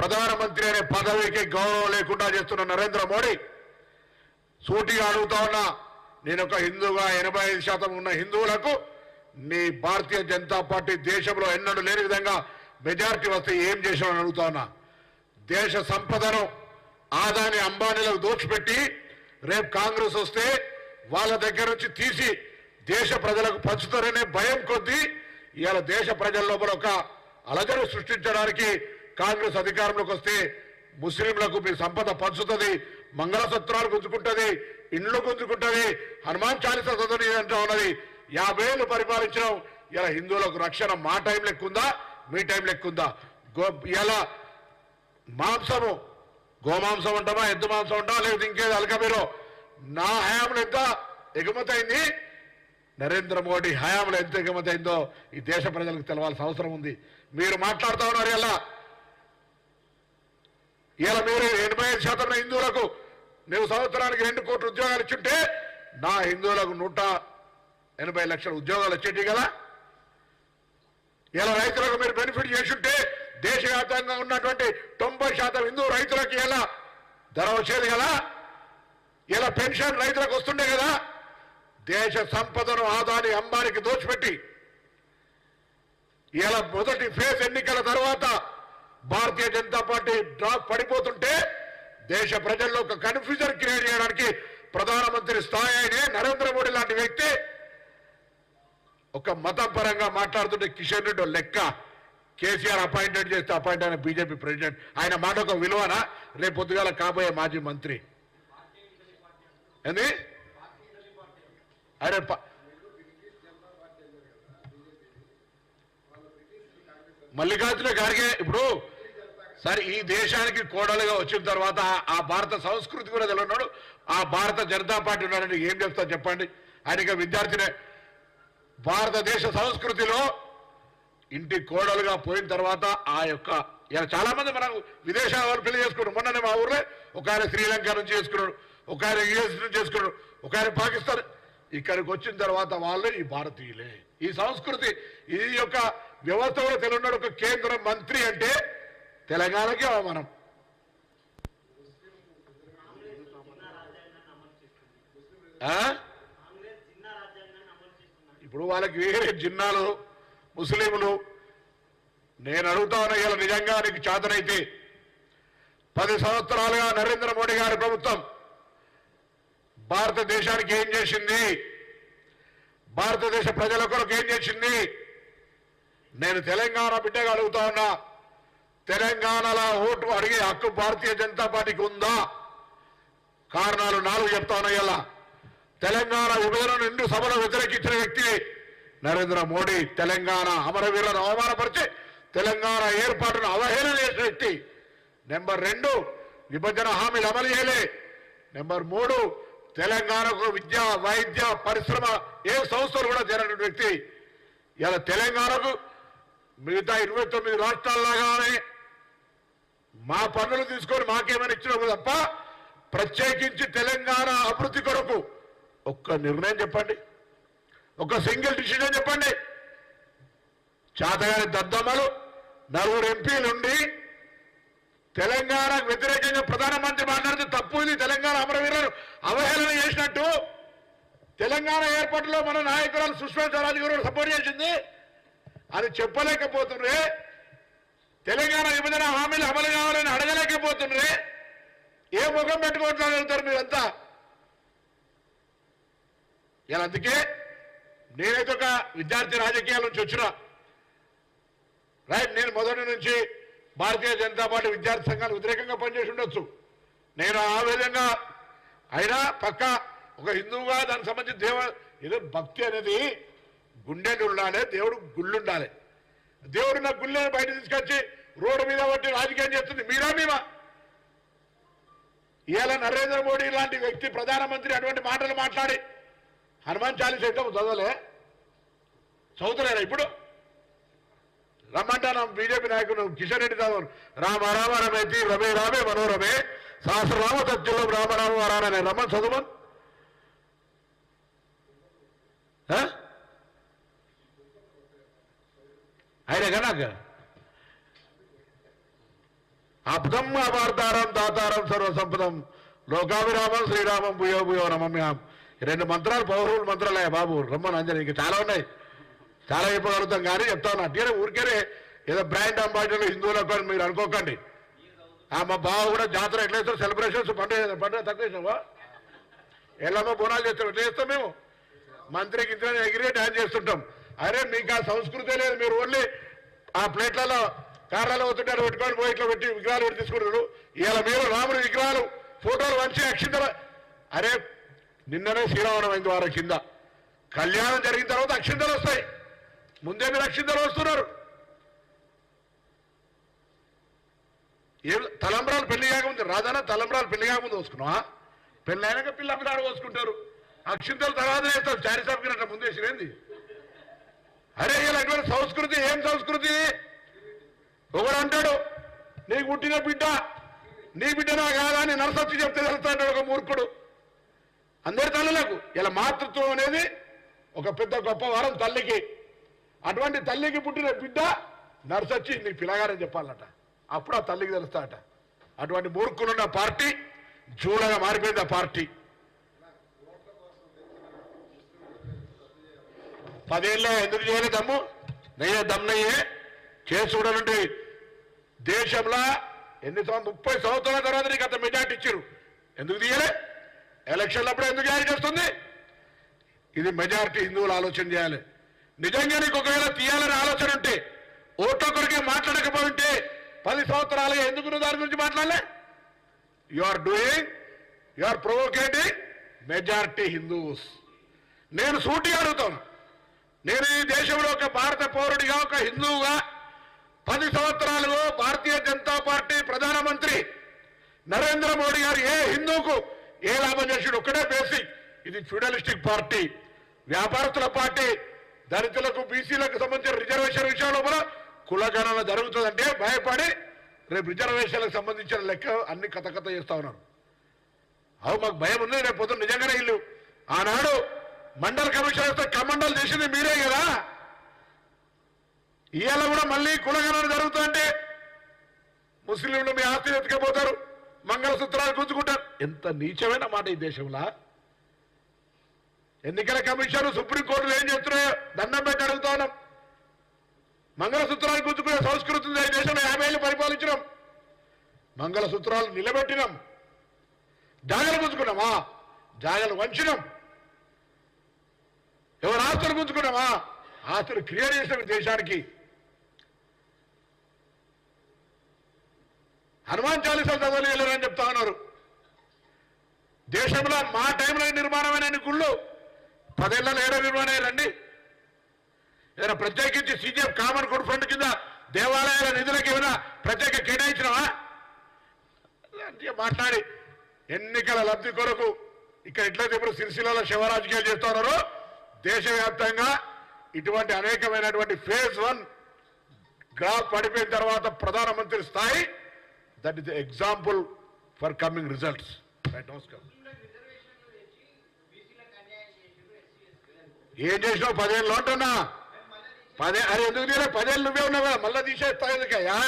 ప్రధానమంత్రి అనే పదవికి గౌరవం లేకుండా చేస్తున్న నరేంద్ర మోడీ సూటిగా అడుగుతా ఉన్నా, నేను ఒక హిందువుగా 85% ఉన్న హిందువులకు నీ భారతీయ జనతా పార్టీ దేశంలో ఎన్నడూ లేని విధంగా మెజారిటీ వస్తే ఏం చేశామని అడుగుతా ఉన్నా. దేశ సంపదను ఆదాని అంబానీలకు దోచిపెట్టి రేపు కాంగ్రెస్ వస్తే వాళ్ళ దగ్గర నుంచి తీసి దేశ ప్రజలకు పంచుతారనే భయం కొద్దీ ఇవాళ దేశ ప్రజల లోపల ఒక అలజడి సృష్టించడానికి కాంగ్రెస్ అధికారంలోకి వస్తే ముస్లింలకు మీ సంపద పంచుతుంది, మంగళసూత్రాలు గుంజుకుంటుంది, ఇండ్లు గుంజుకుంటుంది, హనుమాన్ చాలీసా చదువుని అంటూ ఉన్నది. 50 ఏళ్ళు పరిపాలించడం ఇలా హిందువులకు రక్షణ మా టైం లెక్కుందా, మీ టైం లెక్కుందా? ఇలా మాంసము గోమాంసం ఉంటామా, ఎద్దు మాంసం ఉంటామా, లేదు ఇంకేది అలకబీరో నా హయాంలో ఎంత ఎగుమతి అయింది, నరేంద్ర మోడీ హయాంలో ఎంత ఎగుమతి అయిందో ఈ దేశ ప్రజలకు తెలవాల్సిన అవసరం ఉంది. మీరు మాట్లాడుతూ ఉన్నారు ఇలా మీరు 85% హిందువులకు నువ్వు సంవత్సరానికి 2 కోట్ల ఉద్యోగాలు ఇచ్చుంటే నా హిందువులకు 180 లక్షల ఉద్యోగాలు వచ్చేటి కదా. ఇలా రైతులకు మీరు బెనిఫిట్ చేసుంటే దేశవ్యాప్తంగా ఉన్నటువంటి 90% హిందూ రైతులకి ఇలా ధర వచ్చేది కదా. ఇలా పెన్షన్ రైతులకు వస్తుండే కదా. దేశ సంపదను ఆదాని అంబానికి దోచిపెట్టి ఇలా మొదటి ఫేజ్ ఎన్నికల తర్వాత భారతీయ జనతా పార్టీ డ్రాప్ పడిపోతుంటే దేశ ప్రజల్లో ఒక కన్ఫ్యూజన్ క్రియేట్ చేయడానికి ప్రధానమంత్రి స్థాయి అయినే నరేంద్ర మోడీ లాంటి వ్యక్తి ఒక మతం పరంగా మాట్లాడుతుంటే కిషన్ రెడ్డి లెక్క కేసీఆర్ అపాయింటెడ్ చేస్తే అపాయింట్ అయిన బీజేపీ ప్రెసిడెంట్ ఆయన మాట ఒక విలువనా? రేపు పొద్దుగాల కాబోయే మాజీ మంత్రి ఏంది అరే మల్లికార్జున ఖార్గే ఇప్పుడు సరే ఈ దేశానికి కోడలుగా వచ్చిన తర్వాత ఆ భారత సంస్కృతి కూడా తెలియన్నాడు, ఆ భారత జనతా పార్టీ ఉన్నాడని ఏం చెప్తా చెప్పండి? ఆయనకి విద్యార్థినే. భారతదేశ సంస్కృతిలో ఇంటి కోడలుగా పోయిన తర్వాత ఆ యొక్క ఇలా చాలా మంది మనం విదేశాల వాళ్ళు పెళ్లి చేసుకున్నాడు. మొన్ననే మా ఊర్లో ఒక ఆయన శ్రీలంక నుంచి చేసుకున్నాడు, ఒక ఆయన యుఎస్ నుంచి చేసుకున్నాడు, ఒక ఆయన పాకిస్తాన్. ఇక్కడికి వచ్చిన తర్వాత వాళ్ళు ఈ భారతీయులే. ఈ సంస్కృతి ఈ యొక్క వ్యవస్థ కూడా తెలియన్నాడు. ఒక కేంద్ర మంత్రి అంటే తెలంగాణకి అవమానం. ఇప్పుడు వాళ్ళకి వేరే జిన్నాలు ముస్లింలు. నేను అడుగుతా ఉన్నా, ఇలా నిజంగా నీకు చేతనైతే 10 సంవత్సరాలుగా నరేంద్ర మోడీ గారి ప్రభుత్వం భారతదేశానికి ఏం చేసింది, భారతదేశ ప్రజల కొరకు ఏం చేసింది? నేను తెలంగాణ బిడ్డగా అడుగుతా ఉన్నా, తెలంగాణలో ఓటు అడిగే హక్కు భారతీయ జనతా పార్టీకి ఉందా? కారణాలు 4 చెప్తా ఉన్నాయి. ఇలా తెలంగాణ విభజనను 2 సభలో వ్యతిరేకించిన వ్యక్తి నరేంద్ర మోడీ. తెలంగాణ అమరవీరులను అవమానపరిచి తెలంగాణ ఏర్పాటును అవహేళన చేసిన వ్యక్తి. నెంబర్ 2 విభజన హామీలు అమలు చేయలే. నెంబర్ 3 తెలంగాణకు విద్య వైద్య పరిశ్రమ ఏ సంస్థలు కూడా చేరినటువంటి వ్యక్తి. ఇలా తెలంగాణకు మిగతా 29 రాష్ట్రాల్లాగానే మా పన్నులు తీసుకొని మాకేమైనా ఇచ్చినప్పుడు తప్ప ప్రత్యేకించి తెలంగాణ అభివృద్ధి కొరకు ఒక్క నిర్ణయం చెప్పండి, ఒక సింగిల్ డిసిజన్ చెప్పండి. చాతగారి దద్దమ్మలు 4 ఎంపీలుండి తెలంగాణకు వ్యతిరేకంగా ప్రధానమంత్రి మాట్లాడితే తప్పు, ఇది తెలంగాణ అమరవీరులను అవహేళన చేసినట్టు. తెలంగాణ ఏర్పాటులో మన నాయకురాలు సుష్మా స్వరాజ్ గారు సపోర్ట్ చేసింది, అది చెప్పలేకపోతుండ్రే. తెలంగాణ విభజన హామీలు అమలు కావాలని అడగలేకపోతుండ్రే. ఏ ముఖం పెట్టుకుంటారు మీరంతా? ఇలా అందుకే నేనైతే ఒక విద్యార్థి రాజకీయాల నుంచి వచ్చిన రైట్. నేను మొదటి నుంచి భారతీయ జనతా పార్టీ విద్యార్థి సంఘాలకు వ్యతిరేకంగా పనిచేసి ఉండొచ్చు. నేను ఆ విధంగా అయినా పక్క ఒక హిందువుగా దానికి సంబంధించి ఏదో భక్తి అనేది గుండెలు ఉండాలి, దేవుడు గుళ్ళు ఉండాలి. దేవుడు నా గుళ్ళని బయట తీసుకొచ్చి రోడ్డు మీద బట్టి రాజకీయం చేస్తుంది మీరా మేమా? ఇవాళ నరేంద్ర మోడీ లాంటి వ్యక్తి ప్రధానమంత్రి అటువంటి మాటలు మాట్లాడి హనుమాన్ చాలీసా అయితే చదవలే, చదువుతలేరా? ఇప్పుడు రమ్మంటా బీజేపీ నాయకుడు కిషన్ రెడ్డి చదవను. రామ రామ రమేతి రమే రామే మనోరమే సహస్రరామ సత్యంలో రామరామ వరానే రమ్మని చదువు. ఆయన కనుక అబ్దం అవార్తారం దాతారం సర్వసంపదం లోకాభిరామం శ్రీరామం భూయో భూయో నమమ్యాం. 2 మంత్రాలు పౌరుల మంత్రాలే బాబు, రమ్మని అంజలి. ఇంకా చాలా ఉన్నాయి, చాలా చెప్పగలుగుతాం. కానీ చెప్తా ఉన్నా అట్లనే ఊరికేనే ఏదో బ్రాండ్ అంబాసిడర్లు హిందువులకు అని మీరు అనుకోకండి. మా బావ కూడా జాతర ఎట్లా చేస్తారు, సెలబ్రేషన్స్ పండుగ తక్కువ చేసావా, ఎల్లమ్మ బోనాలు చేస్తాం, ఎట్లా చేస్తాం మేము. మంత్రికి ఇంత ఎగిరి డాన్స్ చేస్తుంటాం. అరే మీకు ఆ సంస్కృతే లేదు, మీరు ఓన్లీ ఆ ప్లేట్లలో కార్లలో పోతుంటారు, పెట్టుకొని పోయి ఇట్లా పెట్టి విగ్రహాలు పెట్టి తీసుకుంటారు. ఇవాళ మీరు రాముడి విగ్రహాలు ఫోటోలు వంచి అక్షింతలు. అరే నిన్ననే శ్రీరామణం అయింది వారం కింద, కళ్యాణం జరిగిన తర్వాత అక్షింతలు వస్తాయి, ముందే మీరు అక్షింతలు వస్తున్నారు. ఏం తలంబ్రాలు పెళ్లి కాకముందు రాజానా, తలంబ్రాలు పెళ్లి కాకముందు వసుకున్నావా? పెళ్లి అయినాక పిల్ల అమ్మదాడు పోసుకుంటారు, అక్షింతలు తర్వాత వేస్తారు. చారి సాపుకినట్టు ముందేసిరేంది? అరే ఇలా అటువంటి సంస్కృతి ఏం సంస్కృతి? ఒకడు అంటాడు నీకు పుట్టిన బిడ్డ నీ బిడ్డనా కాదా అని నరసొచ్చి చెప్తే తెలుస్తాడు ఒక మూర్ఖుడు. అందరి తల్లులకు ఇలా మాతృత్వం అనేది ఒక పెద్ద గొప్ప వరం తల్లికి. అటువంటి తల్లికి పుట్టిన బిడ్డ నరసొచ్చి నీ పిల్లగారని చెప్పాలట, అప్పుడు ఆ తల్లికి తెలుస్తాడట. అటువంటి మూర్ఖులున్న పార్టీ జూలగా మారిపోయింది ఆ పార్టీ. 10 ఏళ్ళలో ఎందుకు చేయలేదు దమ్ము? నయ్యే దమ్నయ్యే చేసి చూడాలంటే దేశంలో 30 సంవత్సరాల తర్వాత నీకు అంత మెజార్టీ ఇచ్చారు, ఎందుకు తీయలే? ఎలక్షన్లప్పుడు ఎందుకు జారీ చేస్తుంది? ఇది మెజార్టీ హిందువులు ఆలోచన చేయాలి. నిజంగా నీకు ఒకవేళ తీయాలని ఆలోచన ఉంటే, ఓట్ల కొరికే మాట్లాడకపోతే 10 సంవత్సరాలుగా ఎందుకు నువ్వు దాని గురించి మాట్లాడలే? You are provoking majority Hindus. నేను సూటిగా అడుగుతాను, నేను ఈ దేశంలో ఒక భారత పౌరుడిగా, ఒక హిందువుగా 10 సంవత్సరాలుగా భారతీయ జనతా పార్టీ ప్రధానమంత్రి నరేంద్ర మోడీ గారు ఏ హిందువుకు ఏ లాభం చేసాడు? ఒక్కడే బేసిక్, ఇది ఫ్యూడలిస్టిక్ పార్టీ, వ్యాపారస్తుల పార్టీ. దళితులకు బీసీలకు సంబంధించిన రిజర్వేషన్ విషయంలో కూడా కులగణన జరుగుతుందంటే భయపడి రేపు రిజర్వేషన్లకు సంబంధించిన లెక్క అన్ని కథ చేస్తా ఉన్నారు. అవు మాకు భయం ఉంది. రేపు పొద్దున్న నిజంగానే ఇల్లు ఆనాడు మండల కమిషన్ వస్తే కమండలు చేసింది మీరే కదా. ఇవాళ కూడా మళ్ళీ కులగణన జరుగుతుందంటే ముస్లింలు మీ ఆస్తి ఎత్తుకపోతారు, మంగళసూత్రాలు గుంజుకుంటారు. ఎంత నీచమైన మాట ఈ దేశంలో. ఎన్నికల కమిషన్ సుప్రీంకోర్టులు ఏం చెప్తున్నాయో దండం పెట్టి అడుగుతా ఉన్నాం. మంగళసూత్రాలు గుంజుకునే సంస్కృతి ఉంది ఈ దేశంలో. 50 ఏళ్ళు పరిపాలించినాం, మంగళసూత్రాలు నిలబెట్టినాం. జాగలు గుంజుకున్నామా? జాగలు వంచినాం. ఎవరు ఆస్తులు గుంజుకున్నామా? ఆస్తులు క్రియేట్ చేసిన దేశానికి. హనుమాన్ చాలీసాలు చదవలేరని చెప్తా ఉన్నారు. దేశంలో మా టైంలో నిర్మాణమైన గుళ్ళు 10 ఏళ్ళలో ఏడో నిర్మాణం అయ్యారండి. ఏదైనా ప్రత్యేకించి సీజీఎఫ్ కామన్ గుడ్ ఫండ్ కింద దేవాలయాల నిధులకు ఏమైనా ప్రత్యేక కేటాయించినవా? మాట్లాడి ఎన్నికల లబ్ధి కొరకు ఇక్కడ ఎట్లయితే ఇప్పుడు సిరిసిల్లలో శివరాజకీయాలు చేస్తా ఉన్నారో దేశవ్యాప్తంగా ఇటువంటి అనేకమైనటువంటి ఫేజ్ 1 గ్రాఫ్ పడిపోయిన తర్వాత ప్రధానమంత్రి స్థాయి, that is example for coming results. నమస్కారం. ఏం చేసినావు 10 ఏళ్ళు అంటున్నా? 10 అరే ఎందుకు తీరే? 10 ఏళ్ళు నువ్వే ఉన్నావు కదా, మళ్ళీ తీసేస్తావు ఎందుకయ్యా?